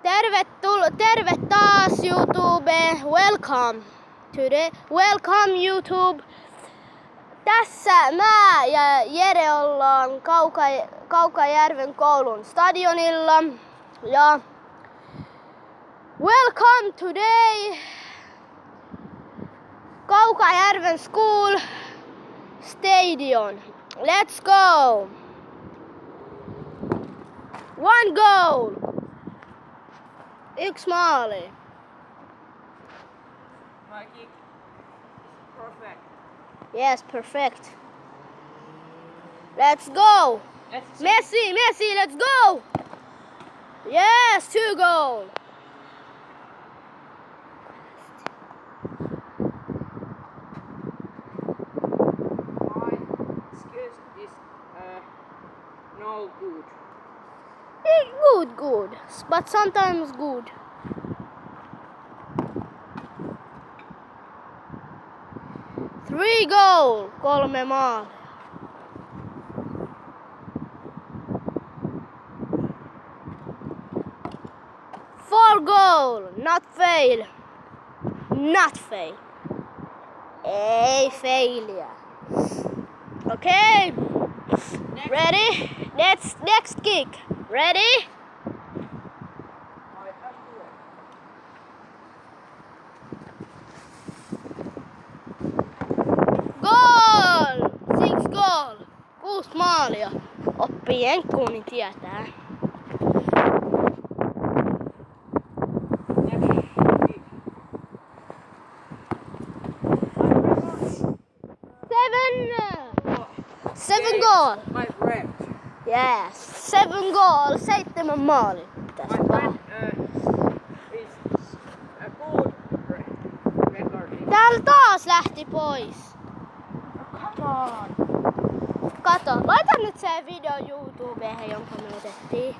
Terve taas YouTube. Welcome YouTube. Tässä mä ja Jere ollaan Kaukajärven koulun stadionilla. Ja welcome today Kaukajärven School Stadion. Let's go. One goal. Yksi maali. My kick is perfect. Yes, perfect. Let's go. Let's see. Messi, let's go. Yes, 2 goal. My skills is no good. Good, but sometimes good. Three goal, 3 maali. Four goal, not fail. Ei failure. Okay. Ready? Next kick. Ready? I have to work. Goal! 6 goal. 6 maalia. Oppii jenkkuun, niin tietää. Seven goal. My friend. Yes. 7 goal. 7 maali. My friend is a good recording. Täällä taas lähti pois. Come on. Kato, laita nyt se video YouTubeen, jonka me otettiin.